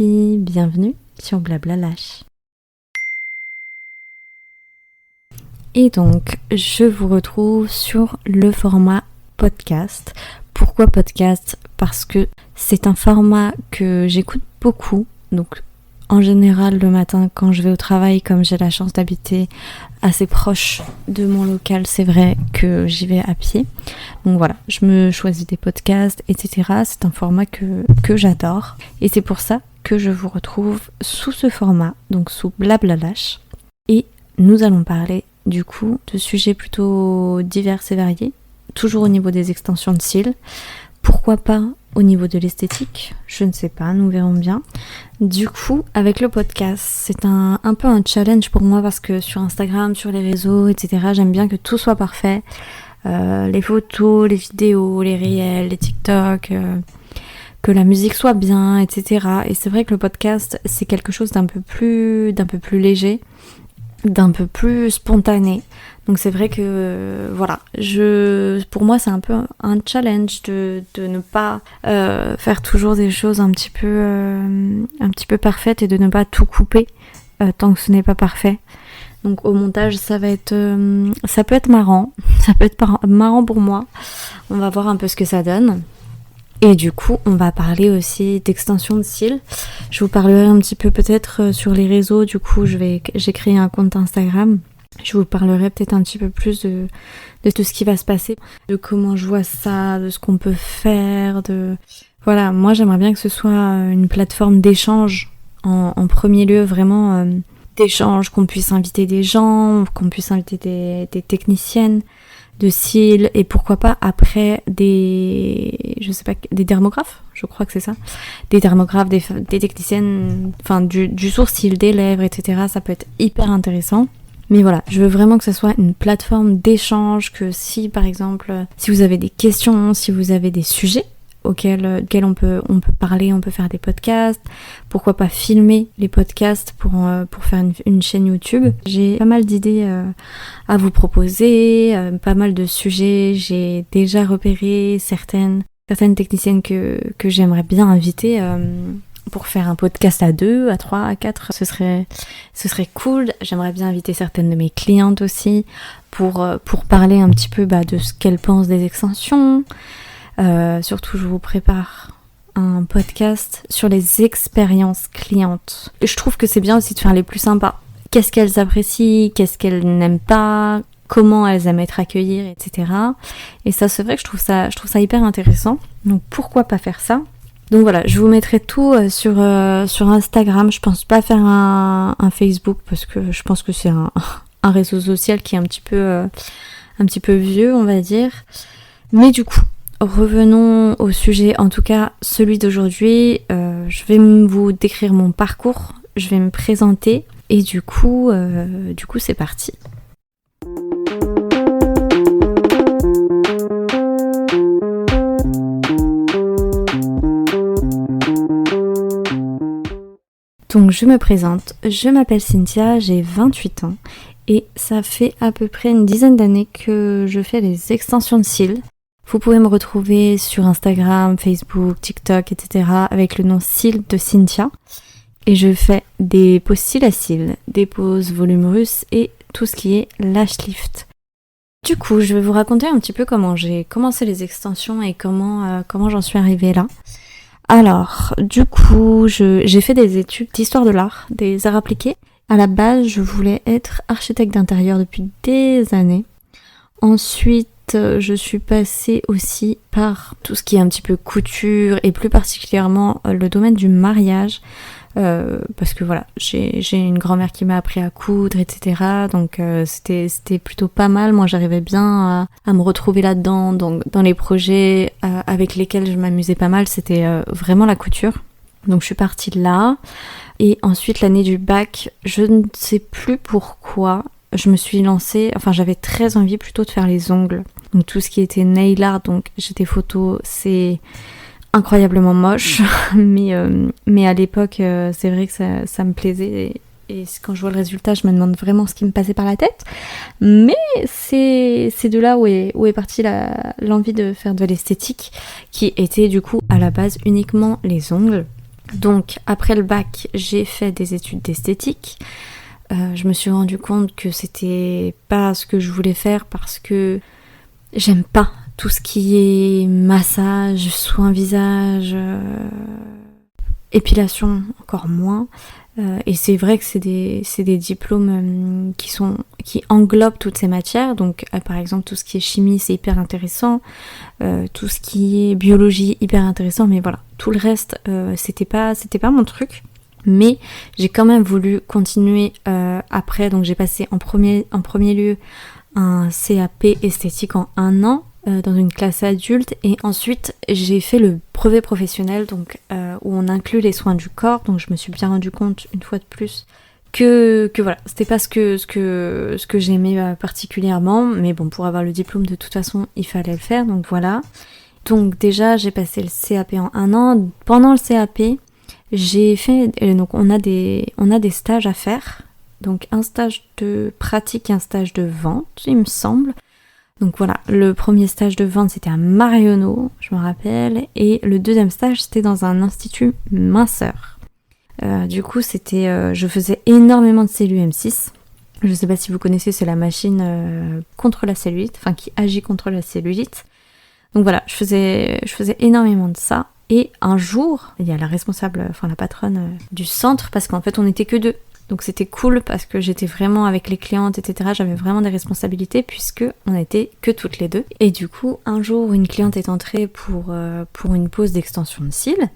filles, bienvenue sur Blabla Lâche. Et donc, je vous retrouve sur le format podcast. Pourquoi podcast ? Parce que c'est un format que j'écoute beaucoup. Donc, en général, le matin, quand je vais au travail, comme j'ai la chance d'habiter assez proche de mon local, c'est vrai que j'y vais à pied. Donc voilà, je me choisis des podcasts, etc. C'est un format que j'adore. Et c'est pour ça que je vous retrouve sous ce format, donc sous Blabla Lâche. Et nous allons parler du coup de sujets plutôt divers et variés, toujours au niveau des extensions de cils. Pourquoi pas au niveau de l'esthétique ? Je ne sais pas, nous verrons bien. Du coup, avec le podcast, c'est un peu un challenge pour moi parce que sur Instagram, sur les réseaux, etc., j'aime bien que tout soit parfait. Les photos, les vidéos, les réels, les TikTok, que la musique soit bien, etc. Et c'est vrai que le podcast, c'est quelque chose d'un peu plus léger, d'un peu plus spontané. Donc c'est vrai que voilà, pour moi c'est un peu un challenge de ne pas faire toujours des choses un petit peu parfaites et de ne pas tout couper tant que ce n'est pas parfait. Donc au montage ça peut être marrant, ça peut être marrant pour moi. On va voir un peu ce que ça donne. Et du coup, on va parler aussi d'extension de cils. Je vous parlerai un petit peu peut-être sur les réseaux. Du coup, j'ai créé un compte Instagram. Je vous parlerai peut-être un petit peu plus de tout ce qui va se passer, de comment je vois ça, de ce qu'on peut faire. Voilà, moi j'aimerais bien que ce soit une plateforme d'échange en premier lieu, vraiment d'échange, qu'on puisse inviter des gens, qu'on puisse inviter des techniciennes de cils et pourquoi pas après des dermographes, je crois que c'est ça, des dermographes, des techniciennes, enfin du sourcil, des lèvres, etc. Ça peut être hyper intéressant. Mais voilà, je veux vraiment que ce soit une plateforme d'échange, que si par exemple, si vous avez des questions, si vous avez des sujets auxquels on peut parler, on peut faire des podcasts, pourquoi pas filmer les podcasts pour faire une chaîne YouTube. J'ai pas mal d'idées à vous proposer, pas mal de sujets, j'ai déjà repéré certaines techniciennes que j'aimerais bien inviter pour faire un podcast à 2, à 3, à 4, ce serait cool. J'aimerais bien inviter certaines de mes clientes aussi pour parler un petit peu de ce qu'elles pensent des extensions. Surtout, je vous prépare un podcast sur les expériences clientes. Je trouve que c'est bien aussi de faire les plus sympas. Qu'est-ce qu'elles apprécient, qu'est-ce qu'elles n'aiment pas, comment elles aiment être accueillies, etc. Et ça, c'est vrai que je trouve ça hyper intéressant. Donc, pourquoi pas faire ça ? Donc voilà, je vous mettrai tout sur Instagram. Je pense pas faire un Facebook parce que je pense que c'est un réseau social qui est un petit peu vieux, on va dire. Mais du coup, revenons au sujet, en tout cas celui d'aujourd'hui. Je vais vous décrire mon parcours, je vais me présenter et du coup c'est parti. Donc je me présente, je m'appelle Cynthia, j'ai 28 ans et ça fait à peu près une dizaine d'années que je fais les extensions de cils. Vous pouvez me retrouver sur Instagram, Facebook, TikTok, etc. avec le nom Cils de Cynthia. Et je fais des poses cils à cils, des poses volume russe et tout ce qui est lash lift. Du coup, je vais vous raconter un petit peu comment j'ai commencé les extensions et comment j'en suis arrivée là. Alors, du coup, j'ai fait des études d'histoire de l'art, des arts appliqués. À la base, je voulais être architecte d'intérieur depuis des années. Ensuite, je suis passée aussi par tout ce qui est un petit peu couture et plus particulièrement le domaine du mariage. Parce que voilà, j'ai une grand-mère qui m'a appris à coudre, etc. Donc c'était plutôt pas mal. Moi, j'arrivais bien à me retrouver là-dedans. Donc dans les projets avec lesquels je m'amusais pas mal, c'était vraiment la couture. Donc je suis partie de là. Et ensuite, l'année du bac, je ne sais plus pourquoi, je me suis lancée, enfin j'avais très envie plutôt de faire les ongles. Donc tout ce qui était nail art, donc j'étais photo, c'est incroyablement moche, mais à l'époque c'est vrai que ça me plaisait et quand je vois le résultat je me demande vraiment ce qui me passait par la tête, mais c'est de là où est partie l'envie de faire de l'esthétique qui était du coup à la base uniquement les ongles. Donc après le bac, j'ai fait des études d'esthétique. Je me suis rendu compte que c'était pas ce que je voulais faire parce que j'aime pas tout ce qui est massage, soin visage, épilation encore moins. Et c'est vrai que c'est des diplômes qui englobent toutes ces matières. Donc par exemple tout ce qui est chimie c'est hyper intéressant, tout ce qui est biologie hyper intéressant, mais voilà, tout le reste c'était pas mon truc. Mais j'ai quand même voulu continuer après, donc j'ai passé en premier lieu un CAP esthétique en 1 an dans une classe adulte, et ensuite j'ai fait le brevet professionnel, donc où on inclut les soins du corps. Donc je me suis bien rendu compte une fois de plus que voilà, c'était pas ce que j'aimais particulièrement, mais bon, pour avoir le diplôme de toute façon il fallait le faire, donc voilà. Donc déjà j'ai passé le CAP en 1 an. Pendant le CAP j'ai fait, donc on a des stages à faire, donc un stage de pratique et un stage de vente il me semble. Donc voilà, le premier stage de vente c'était à Marionneau, je me rappelle, et le deuxième stage c'était dans un institut minceur. Du coup je faisais énormément de cellule M6. Je sais pas si vous connaissez, c'est la machine contre la cellulite, enfin qui agit contre la cellulite. Donc voilà, je faisais énormément de ça. Et un jour, il y a la responsable, enfin la patronne du centre, parce qu'en fait on n'était que 2. Donc c'était cool parce que j'étais vraiment avec les clientes, etc. J'avais vraiment des responsabilités puisque on n'était que toutes les 2. Et du coup, un jour, une cliente est entrée pour une pause d'extension de cils.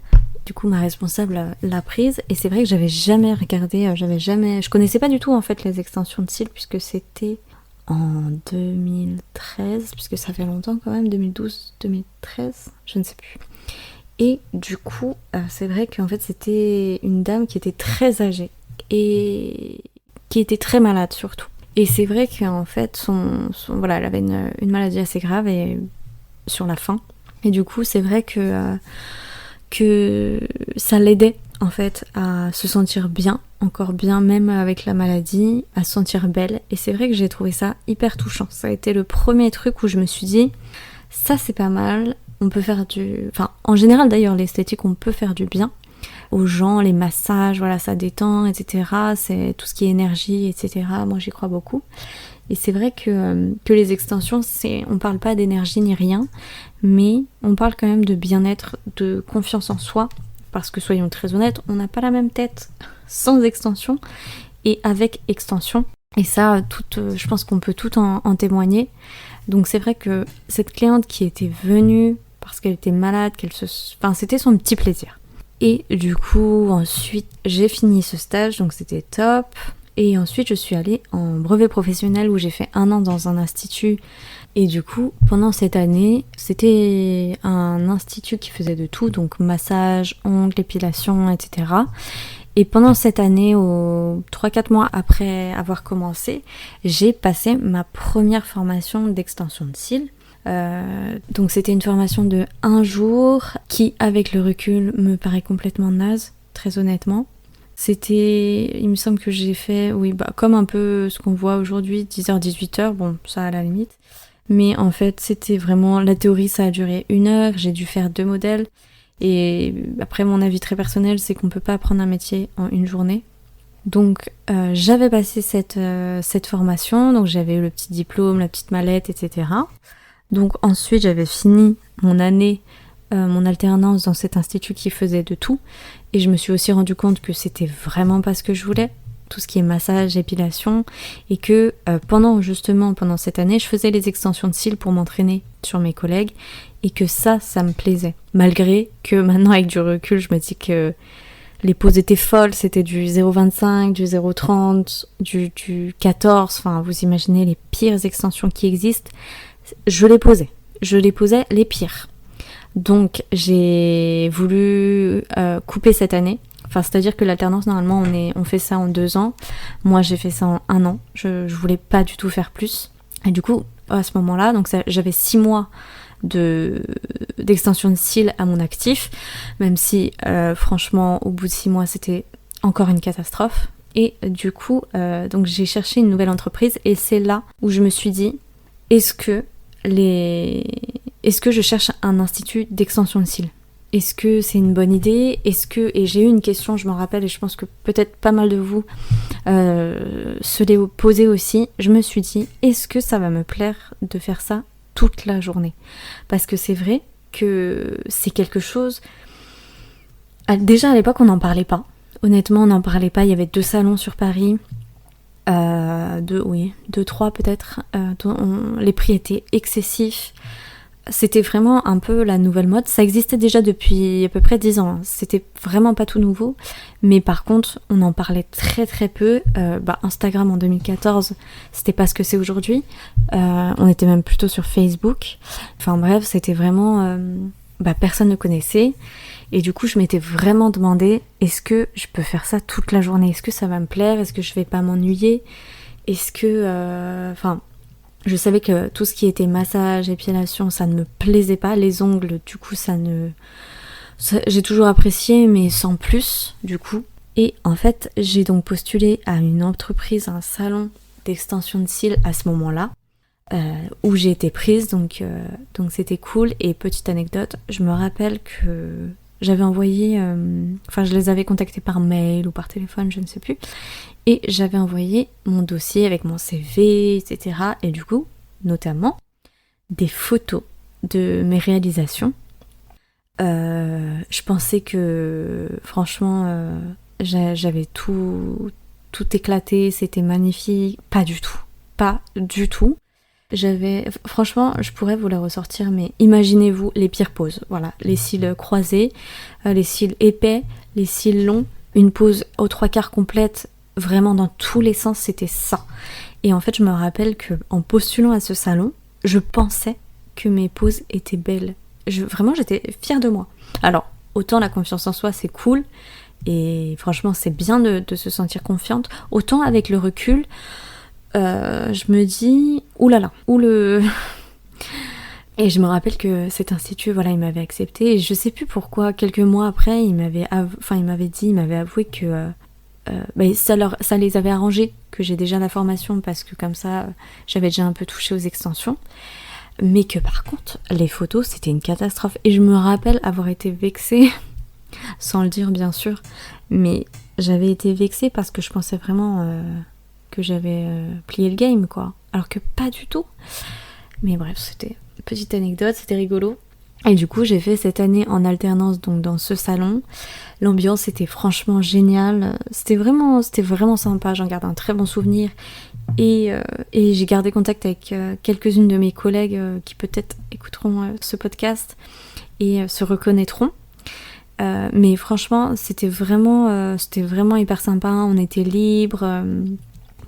Du coup, ma responsable l'a prise, et c'est vrai que j'avais jamais regardé, je connaissais pas du tout en fait les extensions de cils puisque c'était en 2013, puisque ça fait longtemps quand même, 2012, 2013, je ne sais plus. Et du coup, c'est vrai qu'en fait c'était une dame qui était très âgée et qui était très malade surtout. Et c'est vrai qu'en fait voilà, elle avait une maladie assez grave et sur la fin. Et du coup, c'est vrai que ça l'aidait en fait à se sentir bien, encore bien même avec la maladie, à se sentir belle. Et c'est vrai que j'ai trouvé ça hyper touchant. Ça a été le premier truc où je me suis dit, ça c'est pas mal. On peut faire enfin, en général d'ailleurs, l'esthétique, on peut faire du bien aux gens, les massages, voilà, ça détend, etc. C'est tout ce qui est énergie, etc. Moi, j'y crois beaucoup. Et c'est vrai que les extensions, on parle pas d'énergie ni rien, mais on parle quand même de bien-être, de confiance en soi, parce que soyons très honnêtes, on n'a pas la même tête sans extension et avec extension. Et ça, je pense qu'on peut tout en témoigner. Donc c'est vrai que cette cliente qui était venue parce qu'elle était malade, enfin c'était son petit plaisir. Et du coup, ensuite, j'ai fini ce stage, donc c'était top. Et ensuite, je suis allée en brevet professionnel où j'ai fait 1 an dans un institut. Et du coup, pendant cette année, c'était un institut qui faisait de tout, donc massage, ongles, épilation, etc. Et pendant cette année, 3-4 mois après avoir commencé, j'ai passé ma première formation d'extension de cils. Donc c'était une formation de 1 jour qui, avec le recul, me paraît complètement naze, très honnêtement. Il me semble que j'ai fait, comme un peu ce qu'on voit aujourd'hui, 10h-18h, bon, ça à la limite. Mais en fait, c'était vraiment, la théorie, ça a duré 1 heure, j'ai dû faire 2 modèles. Et après, mon avis très personnel, c'est qu'on peut pas apprendre un métier en 1 journée. Donc j'avais passé cette formation, donc j'avais eu le petit diplôme, la petite mallette, etc. Donc ensuite j'avais fini mon année, mon alternance dans cet institut qui faisait de tout, et je me suis aussi rendu compte que c'était vraiment pas ce que je voulais, tout ce qui est massage, épilation, et que pendant cette année je faisais les extensions de cils pour m'entraîner sur mes collègues, et que ça me plaisait, malgré que maintenant avec du recul je me dis que les pauses étaient folles, c'était du 0,25, du 0,30, du 14, enfin vous imaginez les pires extensions qui existent. Je les posais les pires. Donc j'ai voulu couper cette année. Enfin, c'est-à-dire que l'alternance, normalement, on fait ça en 2 ans. Moi, j'ai fait ça en 1 an. Je voulais pas du tout faire plus. Et du coup, à ce moment-là, donc j'avais 6 mois d'extension de cils à mon actif, même si franchement, au bout de 6 mois, c'était encore une catastrophe. Et du coup, donc j'ai cherché une nouvelle entreprise, et c'est là où je me suis dit, est-ce que je cherche un institut d'extension de cils? Est-ce que c'est une bonne idée? Et j'ai eu une question, je m'en rappelle, et je pense que peut-être pas mal de vous se l'est posé aussi. Je me suis dit, est-ce que ça va me plaire de faire ça toute la journée? Parce que c'est vrai que c'est quelque chose... Déjà à l'époque, on n'en parlait pas. Honnêtement, on n'en parlait pas. Il y avait 2 salons sur Paris. 2, 3 peut-être. Les prix étaient excessifs. C'était vraiment un peu la nouvelle mode. Ça existait déjà depuis à peu près 10 ans. C'était vraiment pas tout nouveau. Mais par contre, on en parlait très très peu. Instagram en 2014, c'était pas ce que c'est aujourd'hui. On était même plutôt sur Facebook. Enfin bref, c'était vraiment... personne ne connaissait. Et du coup, je m'étais vraiment demandé, est-ce que je peux faire ça toute la journée? Est-ce que ça va me plaire? Est-ce que je vais pas m'ennuyer? Est-ce que... je savais que tout ce qui était massage, épilation, ça ne me plaisait pas. Les ongles, du coup, j'ai toujours apprécié, mais sans plus, du coup. Et en fait, j'ai donc postulé à une entreprise, un salon d'extension de cils à ce moment-là, où j'ai été prise, donc c'était cool. Et petite anecdote, je me rappelle que j'avais envoyé... je les avais contactés par mail ou par téléphone, je ne sais plus. Et j'avais envoyé mon dossier avec mon CV, etc. Et du coup, notamment, des photos de mes réalisations. Je pensais que, franchement, j'avais tout éclaté, c'était magnifique. Pas du tout. Pas du tout. Franchement, je pourrais vous la ressortir, mais imaginez-vous les pires poses. Voilà, les cils croisés, les cils épais, les cils longs, une pose aux 3/4 complète, vraiment dans tous les sens, c'était ça. Et en fait, je me rappelle que en postulant à ce salon, je pensais que mes poses étaient belles. Vraiment, j'étais fière de moi. Alors, autant la confiance en soi, c'est cool, et franchement, c'est bien de se sentir confiante, autant avec le recul, je me dis, oulala, Et je me rappelle que cet institut, voilà, il m'avait accepté, et je sais plus pourquoi, quelques mois après, il m'avait avoué que ça les avait arrangés, que j'ai déjà la formation, parce que comme ça, j'avais déjà un peu touché aux extensions, mais que par contre, les photos, c'était une catastrophe. Et je me rappelle avoir été vexée, sans le dire bien sûr, mais j'avais été vexée parce que je pensais vraiment... que j'avais plié le game, quoi. Alors que pas du tout. Mais bref, c'était une petite anecdote, c'était rigolo. Et du coup, j'ai fait cette année en alternance donc dans ce salon. L'ambiance était franchement géniale. C'était vraiment sympa. J'en garde un très bon souvenir. Et j'ai gardé contact avec quelques-unes de mes collègues qui peut-être écouteront ce podcast et se reconnaîtront. Mais franchement, c'était vraiment hyper sympa. On était libres.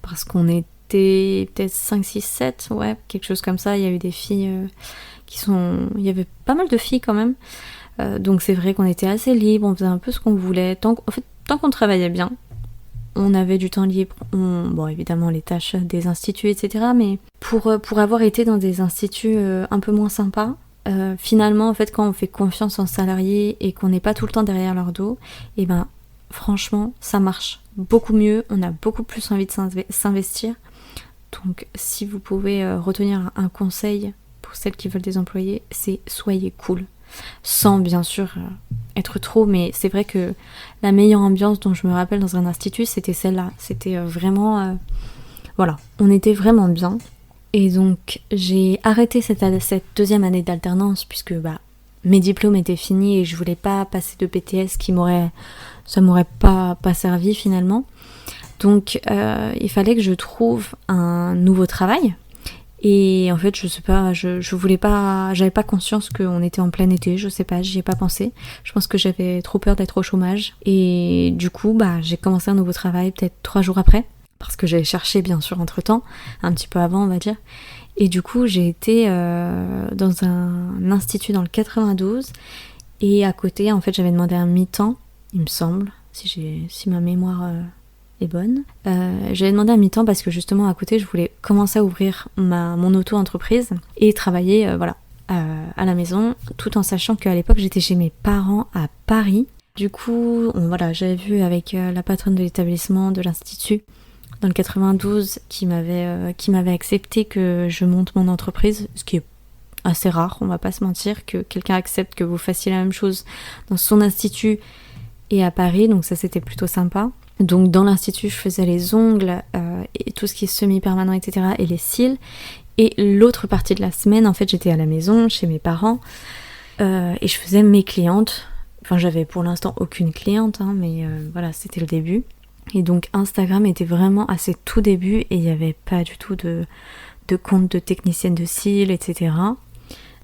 Parce qu'on était peut-être 5, 6, 7, ouais, quelque chose comme ça. Il y avait des filles il y avait pas mal de filles quand même. Donc c'est vrai qu'on était assez libre, on faisait un peu ce qu'on voulait. Tant qu'on travaillait bien, on avait du temps libre. Bon, évidemment, les tâches des instituts, etc. Mais pour avoir été dans des instituts un peu moins sympas, finalement, en fait, quand on fait confiance en salariés et qu'on n'est pas tout le temps derrière leur dos, et ben, franchement, ça marche beaucoup mieux, on a beaucoup plus envie de s'investir. Donc si vous pouvez retenir un conseil pour celles qui veulent des employés, c'est soyez cool. Sans bien sûr être trop, mais c'est vrai que la meilleure ambiance dont je me rappelle dans un institut, c'était celle-là. C'était vraiment... voilà, on était vraiment bien. Et donc j'ai arrêté cette deuxième année d'alternance puisque mes diplômes étaient finis et je voulais pas passer de BTS ça m'aurait pas servi finalement. Donc il fallait que je trouve un nouveau travail. Et en fait, je sais pas, je voulais pas, j'avais pas conscience qu'on était en plein été, je sais pas, j'y ai pas pensé. Je pense que j'avais trop peur d'être au chômage. Et du coup, j'ai commencé un nouveau travail peut-être 3 jours après. Parce que j'avais cherché bien sûr entre temps, un petit peu avant on va dire. Et du coup, j'ai été dans un institut dans le 92. Et à côté, en fait, j'avais demandé un mi-temps, il me semble, si ma mémoire est bonne. J'avais demandé un mi-temps parce que justement à côté, je voulais commencer à ouvrir mon auto-entreprise et travailler à la maison, tout en sachant qu'à l'époque, j'étais chez mes parents à Paris. Du coup, j'avais vu avec la patronne de l'établissement, de l'institut, dans le 92, qui m'avait accepté que je monte mon entreprise, ce qui est assez rare, on va pas se mentir, que quelqu'un accepte que vous fassiez la même chose dans son institut et à Paris, donc ça c'était plutôt sympa. Donc dans l'institut je faisais les ongles et tout ce qui est semi-permanent, etc. et les cils. Et l'autre partie de la semaine, en fait, j'étais à la maison, chez mes parents, et je faisais mes clientes. Enfin, j'avais pour l'instant aucune cliente, hein, mais voilà, c'était le début. Et donc Instagram était vraiment à ses tout débuts, et il n'y avait pas du tout de compte de technicienne de cils, etc.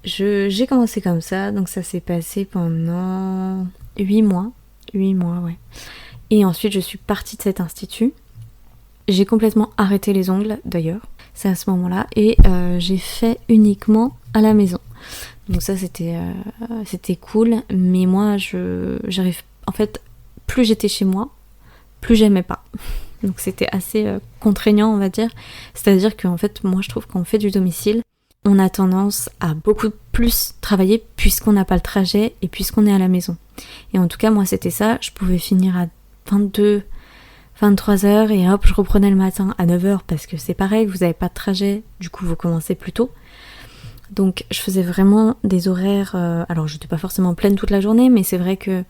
J'ai commencé comme ça, donc ça s'est passé pendant 8 mois. 8 mois, ouais. Et ensuite, je suis partie de cet institut. J'ai complètement arrêté les ongles, d'ailleurs. C'est à ce moment-là. Et j'ai fait uniquement à la maison. Donc ça, c'était cool. Mais moi, j'arrive... En fait, plus j'étais chez moi, plus j'aimais pas. Donc c'était assez contraignant, on va dire. C'est-à-dire qu'en fait, moi, je trouve qu'on fait du domicile, on a tendance à beaucoup plus travailler puisqu'on n'a pas le trajet et puisqu'on est à la maison. Et en tout cas, moi, c'était ça. Je pouvais finir à 22, 23 heures et hop, je reprenais le matin à 9 heures parce que c'est pareil, vous n'avez pas de trajet, du coup, vous commencez plus tôt. Donc, je faisais vraiment des horaires... alors, je n'étais pas forcément pleine toute la journée, mais c'est vrai que,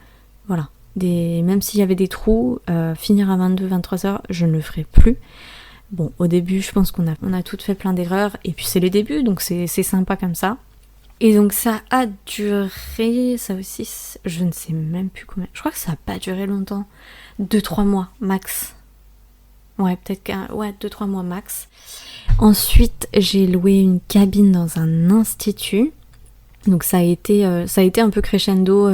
voilà, même s'il y avait des trous, finir à 22, 23 heures, je ne le ferai plus. Bon, au début, je pense qu'on a toutes fait plein d'erreurs, et puis c'est les débuts, donc c'est sympa comme ça. Et donc ça a duré, ça aussi, je ne sais même plus combien, je crois que ça n'a pas duré longtemps, 2-3 mois max. Ouais, peut-être 2-3 mois max. Ensuite, j'ai loué une cabine dans un institut, donc ça a été un peu crescendo.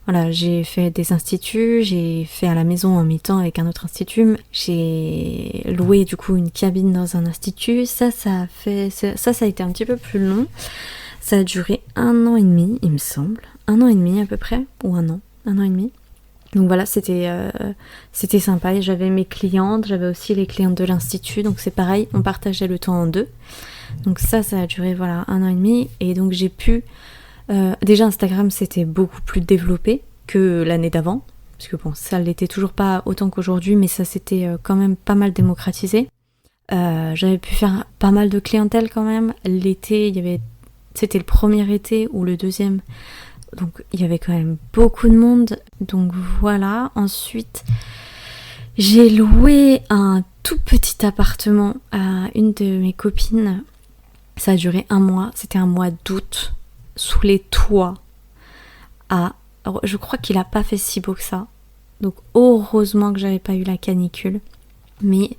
Voilà, j'ai fait des instituts, j'ai fait à la maison en mi-temps avec un autre institut, j'ai loué du coup une cabine dans un institut, ça a été un petit peu plus long, ça a duré 1 an et demi, il me semble, 1 an et demi à peu près, ou 1 an et demi. Donc voilà, c'était sympa, et j'avais mes clientes, j'avais aussi les clientes de l'institut, donc c'est pareil, on partageait le temps en deux. Donc ça a duré voilà 1 an et demi, et donc j'ai pu... déjà Instagram c'était beaucoup plus développé que l'année d'avant, parce que bon, ça l'était toujours pas autant qu'aujourd'hui, mais ça s'était quand même pas mal démocratisé. J'avais pu faire pas mal de clientèle quand même. L'été, c'était le premier été ou le deuxième, donc il y avait quand même beaucoup de monde. Donc voilà. Ensuite, j'ai loué un tout petit appartement à une de mes copines. Ça a duré 1 mois. C'était un mois d'août. Sous les toits alors, je crois qu'il a pas fait si beau que ça, donc heureusement que j'avais pas eu la canicule, mais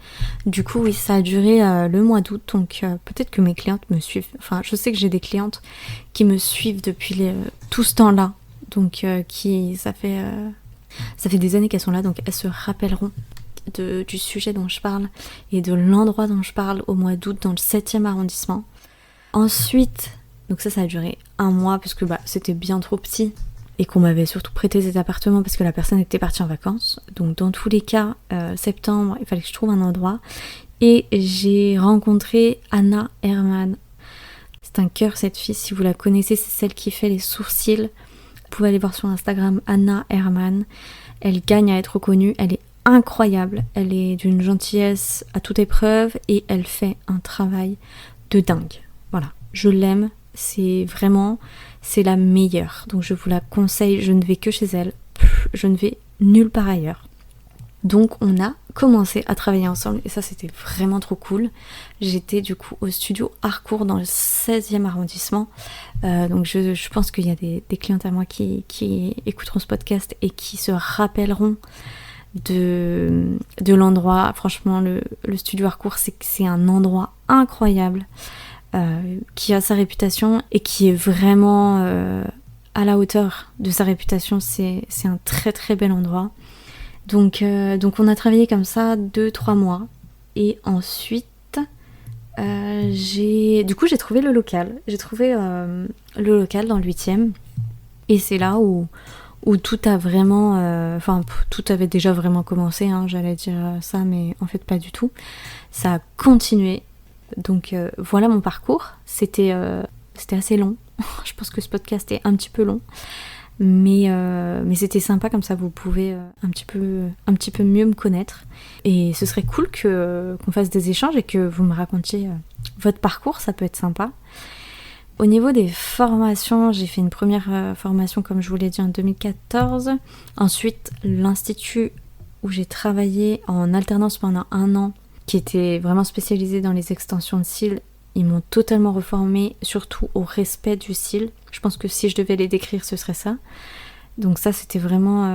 du coup oui, ça a duré le mois d'août, donc peut-être que mes clientes me suivent, enfin je sais que j'ai des clientes qui me suivent depuis tout ce temps-là, donc ça fait des années qu'elles sont là, donc elles se rappelleront du sujet dont je parle et de l'endroit dont je parle au mois d'août dans le 7e arrondissement. Ensuite, donc ça a duré 1 mois parce que c'était bien trop petit et qu'on m'avait surtout prêté cet appartement parce que la personne était partie en vacances. Donc dans tous les cas, septembre, il fallait que je trouve un endroit. Et j'ai rencontré Anna Herman. C'est un cœur cette fille, si vous la connaissez, c'est celle qui fait les sourcils. Vous pouvez aller voir sur Instagram Anna Herman. Elle gagne à être reconnue, elle est incroyable. Elle est d'une gentillesse à toute épreuve et elle fait un travail de dingue. Voilà, je l'aime. C'est la meilleure, donc je vous la conseille, je ne vais que chez elle, je ne vais nulle part ailleurs. Donc on a commencé à travailler ensemble et ça c'était vraiment trop cool. J'étais du coup au studio Harcourt dans le 16e arrondissement, donc je pense qu'il y a des clientes à moi qui écouteront ce podcast et qui se rappelleront de l'endroit. Franchement le studio Harcourt c'est un endroit incroyable. Qui a sa réputation et qui est vraiment à la hauteur de sa réputation. C'est un très très bel endroit. Donc on a travaillé comme ça 2-3 mois. Et ensuite, j'ai trouvé le local. J'ai trouvé le local dans le 8e. Et c'est là où tout a vraiment... tout avait déjà vraiment commencé, hein, j'allais dire ça, mais en fait pas du tout. Ça a continué. Donc voilà mon parcours, c'était assez long, je pense que ce podcast est un petit peu long, mais c'était sympa, comme ça vous pouvez un petit peu mieux me connaître, et ce serait cool qu'on fasse des échanges et que vous me racontiez votre parcours, ça peut être sympa. Au niveau des formations, j'ai fait une première formation comme je vous l'ai dit en 2014. Ensuite, l'institut où j'ai travaillé en alternance pendant 1 an, qui était vraiment spécialisé dans les extensions de cils, ils m'ont totalement reformée, surtout au respect du cil. Je pense que si je devais les décrire, ce serait ça. Donc ça, c'était vraiment,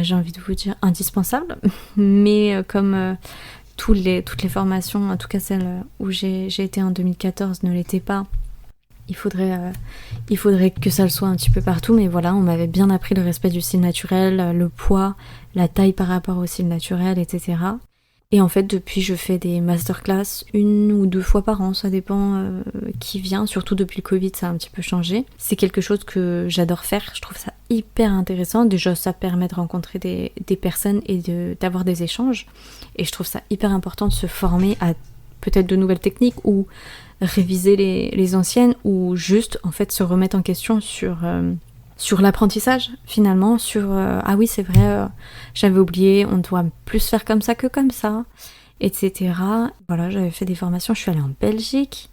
j'ai envie de vous dire, indispensable. Mais comme toutes les formations, en tout cas celle où j'ai été en 2014 ne l'étaient pas, il faudrait que ça le soit un petit peu partout. Mais voilà, on m'avait bien appris le respect du cil naturel, le poids, la taille par rapport au cil naturel, etc. Et en fait, depuis, je fais des masterclass 1 ou 2 fois par an, ça dépend qui vient. Surtout depuis le Covid, ça a un petit peu changé. C'est quelque chose que j'adore faire, je trouve ça hyper intéressant. Déjà, ça permet de rencontrer des personnes et d'avoir des échanges. Et je trouve ça hyper important de se former à peut-être de nouvelles techniques ou réviser les anciennes ou juste, en fait, se remettre en question sur l'apprentissage finalement, ah oui c'est vrai, j'avais oublié, on doit plus faire comme ça que comme ça, etc. Voilà, j'avais fait des formations, je suis allée en Belgique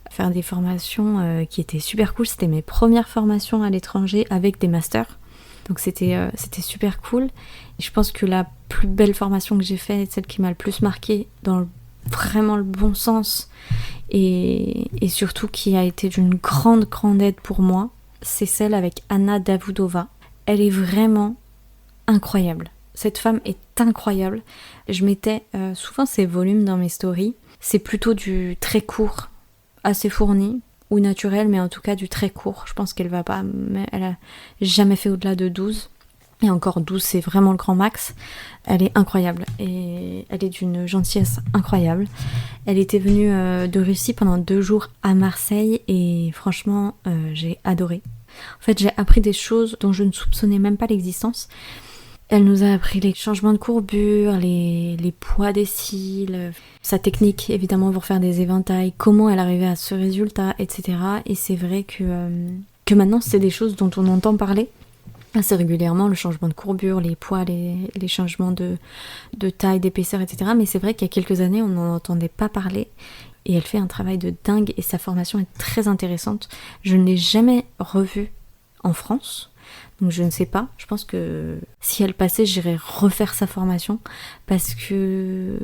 faire des formations qui étaient super cool, c'était mes premières formations à l'étranger avec des masters, donc c'était super cool. Et je pense que la plus belle formation que j'ai faite, celle qui m'a le plus marquée dans vraiment le bon sens et surtout qui a été d'une grande aide pour moi, c'est celle avec Anna Davudova. Elle est vraiment incroyable. Cette femme est incroyable. Je mettais souvent ses volumes dans mes stories. C'est plutôt du très court, assez fourni, ou naturel, mais en tout cas du très court. Je pense qu'elle va pas, elle a jamais fait au-delà de 12. Et encore 12, c'est vraiment le grand max. Elle est incroyable et elle est d'une gentillesse incroyable. Elle était venue de Russie pendant 2 jours à Marseille et franchement, j'ai adoré. En fait, j'ai appris des choses dont je ne soupçonnais même pas l'existence. Elle nous a appris les changements de courbure, les poids des cils, sa technique évidemment pour faire des éventails, comment elle arrivait à ce résultat, etc. Et c'est vrai que maintenant, c'est des choses dont on entend parler assez régulièrement, le changement de courbure, les poids, les changements de taille, d'épaisseur, etc. Mais c'est vrai qu'il y a quelques années, on n'en entendait pas parler. Et elle fait un travail de dingue et sa formation est très intéressante. Je ne l'ai jamais revue en France, donc je ne sais pas. Je pense que si elle passait, j'irais refaire sa formation parce que,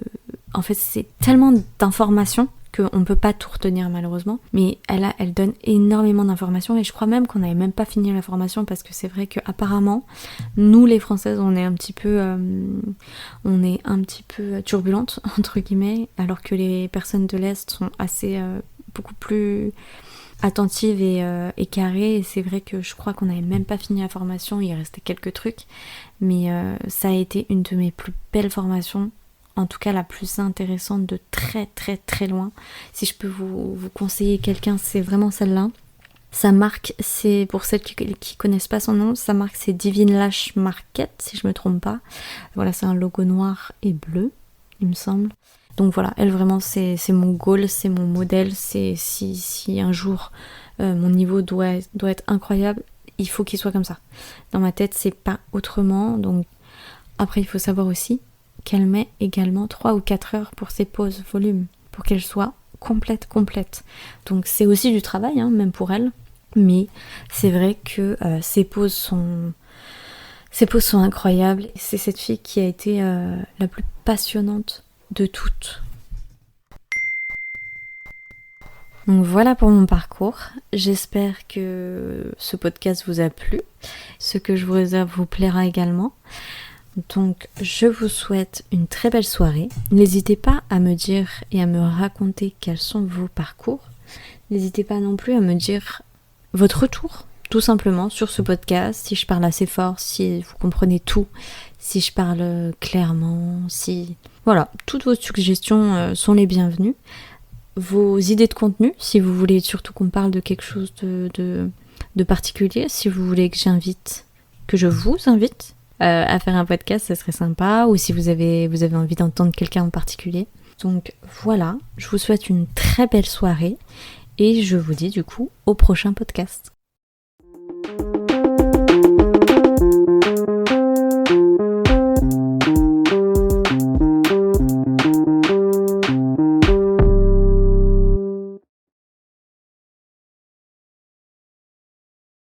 en fait, c'est tellement d'informations qu'on ne peut pas tout retenir malheureusement, mais elle donne énormément d'informations et je crois même qu'on n'avait même pas fini la formation parce que c'est vrai qu'apparemment, nous les Françaises, on est un petit peu turbulentes entre guillemets, alors que les personnes de l'Est sont assez beaucoup plus attentives et carrées, et c'est vrai que je crois qu'on n'avait même pas fini la formation, il restait quelques trucs, mais ça a été une de mes plus belles formations. En tout cas la plus intéressante de très loin. Si je peux vous conseiller quelqu'un, c'est vraiment celle-là. Sa marque, c'est pour celles qui connaissent pas son nom, sa marque c'est Divine Lash Market, si je me trompe pas. Voilà, c'est un logo noir et bleu, il me semble. Donc voilà, elle vraiment c'est mon goal, c'est mon modèle, c'est si un jour mon niveau doit être incroyable, il faut qu'il soit comme ça. Dans ma tête, c'est pas autrement. Donc après, il faut savoir aussi qu'elle met également 3 ou 4 heures pour ses pauses volume, pour qu'elle soit complète. Donc c'est aussi du travail, hein, même pour elle, mais c'est vrai que ses pauses sont incroyables. C'est cette fille qui a été la plus passionnante de toutes. Donc voilà pour mon parcours. J'espère que ce podcast vous a plu. Ce que je vous réserve vous plaira également. Donc je vous souhaite une très belle soirée. N'hésitez pas à me dire et à me raconter quels sont vos parcours. N'hésitez pas non plus à me dire votre retour, tout simplement, sur ce podcast. Si je parle assez fort, si vous comprenez tout, si je parle clairement, si... Voilà, toutes vos suggestions sont les bienvenues. Vos idées de contenu, si vous voulez surtout qu'on parle de quelque chose de particulier, si vous voulez que je vous invite à faire un podcast, ça serait sympa, ou si vous avez envie d'entendre quelqu'un en particulier. Donc voilà, je vous souhaite une très belle soirée et je vous dis du coup au prochain podcast.